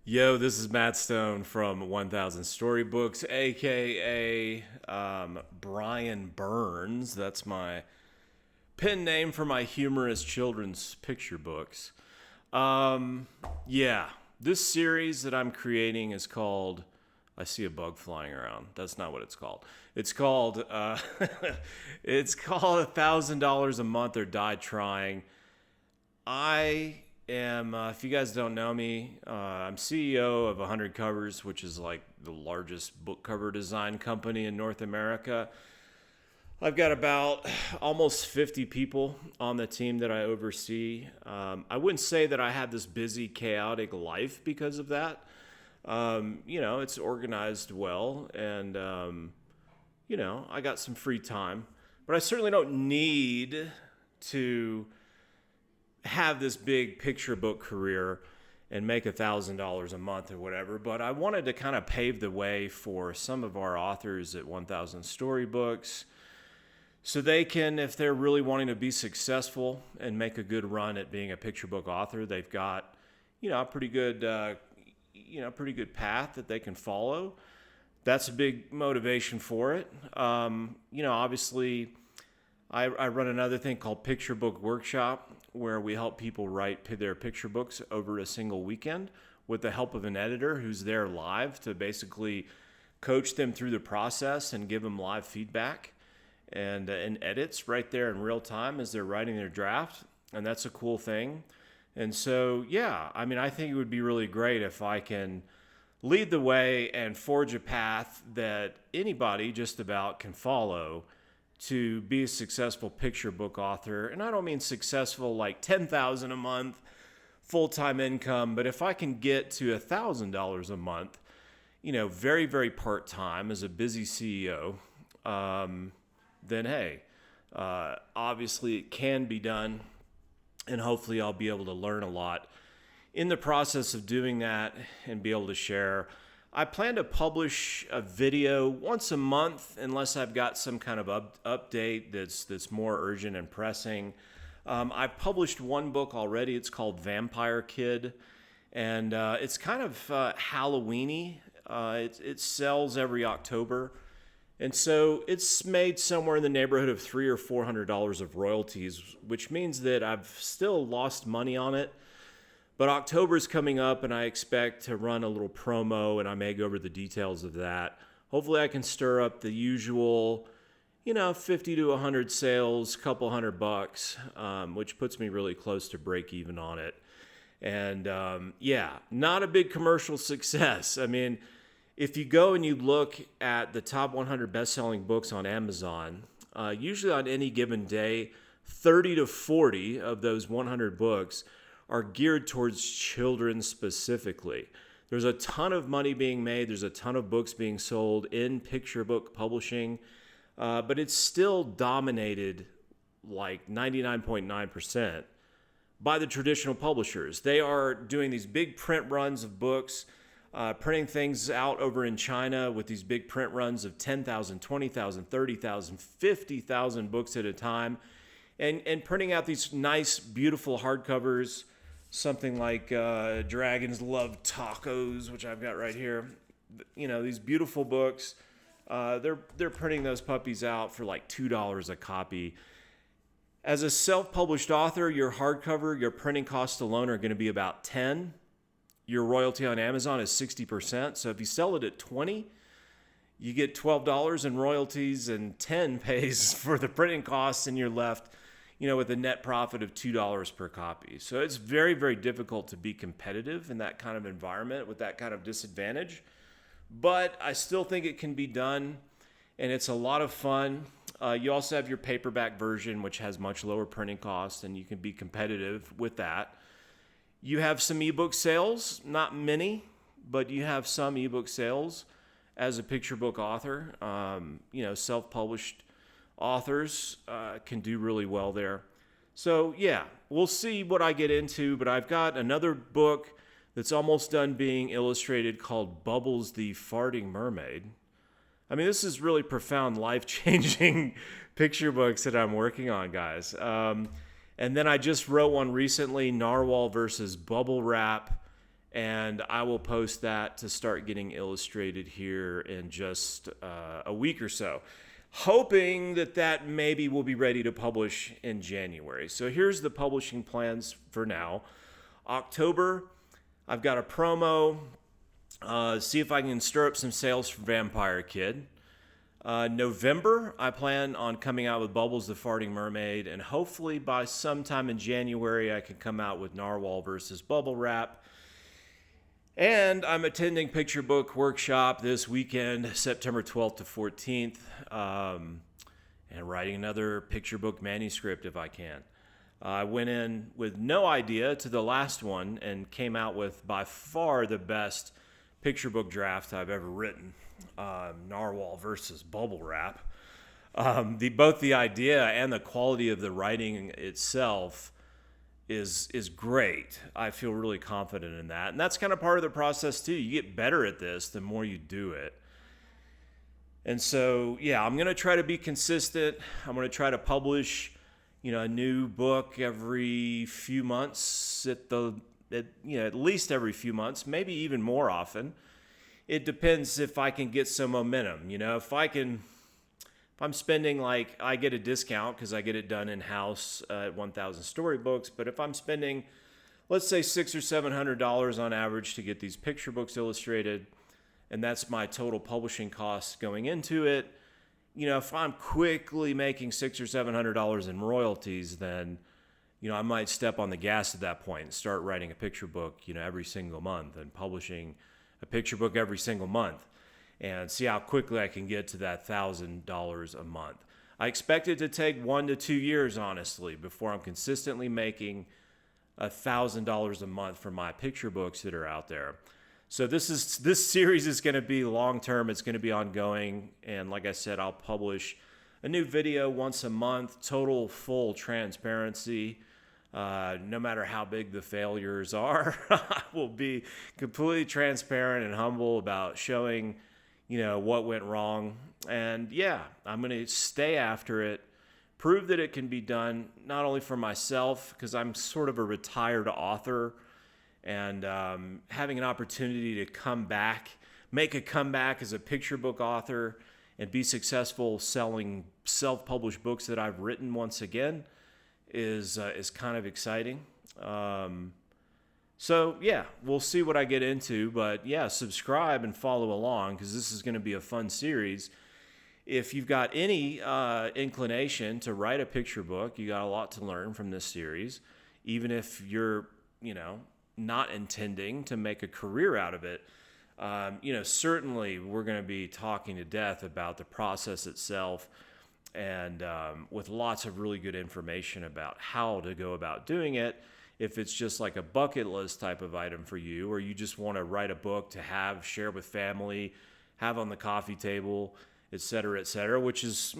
Yo, this is Matt Stone from 1000 Storybooks, aka Brian Burns. That's my pen name for my humorous children's picture books. Um, yeah, this series that I'm creating is called. I see a bug flying around. That's not what it's called. It's called. It's called $1,000 a month or die trying. I am, if you guys don't know me, I'm CEO of 100 Covers, which is like the largest book cover design company in North America. I've got about almost 50 people on the team that I oversee. I wouldn't say that I have this busy, chaotic life because of that. It's organized well, and, I got some free time. But I certainly don't need to have this big picture book career and make $1,000 a month or whatever. But I wanted to kind of pave the way for some of our authors at 1000 Storybooks so they can, if they're really wanting to be successful and make a good run at being a picture book author, they've got, a pretty good path that they can follow. That's a big motivation for it. Obviously, I run another thing called Picture Book Workshop, where we help people write their picture books over a single weekend with the help of an editor who's there live to basically coach them through the process and give them live feedback and edits right there in real time as they're writing their draft. And that's a cool thing. And so, I think it would be really great if I can lead the way and forge a path that anybody just about can follow to be a successful picture book author. And I don't mean successful like 10,000 a month full-time income, but if I can get to $1,000 a month, very, very part-time as a busy CEO, then hey, obviously it can be done, and hopefully I'll be able to learn a lot in the process of doing that and be able to share. I plan to publish a video once a month unless I've got some kind of update that's more urgent and pressing. I've published one book already. It's called Vampire Kid, and it's kind of Halloween-y. It sells every October, and so it's made somewhere in the neighborhood of $300 or $400 of royalties, which means that I've still lost money on it. But October's coming up, and I expect to run a little promo, and I may go over the details of that. Hopefully I can stir up the usual, 50 to 100 sales, couple $100, which puts me really close to break even on it. And not a big commercial success. I mean, if you go and you look at the top 100 best-selling books on Amazon, usually on any given day, 30 to 40 of those 100 books are geared towards children specifically. There's a ton of money being made. There's a ton of books being sold in picture book publishing, but it's still dominated like 99.9% by the traditional publishers. They are doing these big print runs of books, printing things out over in China with these big print runs of 10,000, 20,000, 30,000, 50,000 books at a time, and printing out these nice, beautiful hardcovers. Something like Dragons Love Tacos, which I've got right here. These beautiful books. They're printing those puppies out for like $2 a copy. As a self-published author, your hardcover, your printing costs alone are going to be about 10. Your royalty on Amazon is 60%. So if you sell it at 20, you get $12 in royalties, and 10 pays for the printing costs, and you're left with a net profit of $2 per copy. So it's very, very difficult to be competitive in that kind of environment with that kind of disadvantage. But I still think it can be done, and it's a lot of fun. You also have your paperback version, which has much lower printing costs, and you can be competitive with that. You have some ebook sales, not many, but you have some ebook sales as a picture book author. Self-published authors can do really well there. So we'll see what I get into, but I've got another book that's almost done being illustrated called Bubbles the Farting Mermaid. I mean, this is really profound, life-changing picture books that I'm working on, guys. And then I just wrote one recently, Narwhal versus Bubble Wrap, and I will post that to start getting illustrated here in just a week or so, hoping that maybe will be ready to publish in January. So here's the publishing plans for now. October, I've got a promo. See if I can stir up some sales for Vampire Kid. November, I plan on coming out with Bubbles the Farting Mermaid, and hopefully by sometime in January, I can come out with Narwhal versus Bubble Wrap. And I'm attending Picture Book Workshop this weekend, September 12th to 14th, and writing another picture book manuscript if I can. I went in with no idea to the last one and came out with by far the best picture book draft I've ever written, Narwhal versus Bubble Wrap. Both the idea and the quality of the writing itself is great. I feel really confident in that. And that's kind of part of the process too. You get better at this the more you do it. And so, yeah, I'm going to try to be consistent. I'm going to try to publish, a new book every few months at least every few months, maybe even more often. It depends if I can get some momentum. If I'm spending, I get a discount because I get it done in-house at 1,000 Storybooks. But if I'm spending, let's say $600 or $700 on average to get these picture books illustrated, and that's my total publishing costs going into it, if I'm quickly making $600 or $700 in royalties, then, I might step on the gas at that point and start writing a picture book, every single month and publishing a picture book every single month, and see how quickly I can get to that $1,000 a month. I expect it to take 1 to 2 years, honestly, before I'm consistently making $1,000 a month for my picture books that are out there. So this series is going to be long-term. It's going to be ongoing. And like I said, I'll publish a new video once a month, total full transparency. No matter how big the failures are, I will be completely transparent and humble about showing what went wrong. And yeah, I'm going to stay after it, prove that it can be done, not only for myself, because I'm sort of a retired author, and having an opportunity to make a comeback as a picture book author and be successful selling self-published books that I've written once again is kind of exciting. So yeah, we'll see what I get into, but yeah, subscribe and follow along because this is going to be a fun series. If you've got any inclination to write a picture book, you got a lot to learn from this series. Even if you're, not intending to make a career out of it, certainly we're going to be talking to death about the process itself, and with lots of really good information about how to go about doing it. If it's just like a bucket list type of item for you, or you just want to write a book to share with family, have on the coffee table, et cetera, which is,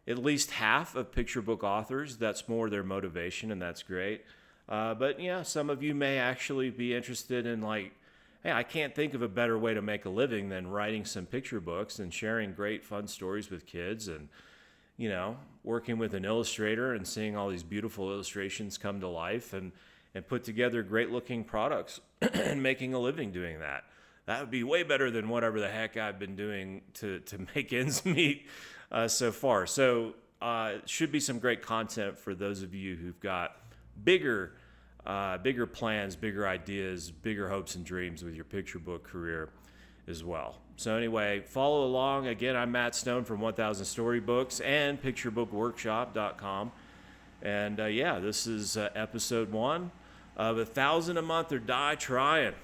at least half of picture book authors. That's more their motivation, and that's great. But yeah, some of you may actually be interested in hey, I can't think of a better way to make a living than writing some picture books and sharing great fun stories with kids, and working with an illustrator and seeing all these beautiful illustrations come to life and put together great looking products and making a living doing that. That would be way better than whatever the heck I've been doing to make ends meet so far. So should be some great content for those of you who've got bigger plans, bigger ideas, bigger hopes and dreams with your picture book career as well. So anyway, follow along. Again, I'm Matt Stone from 1000 Storybooks and picturebookworkshop.com. And yeah, this is episode 1 of 1,000 a month or die trying.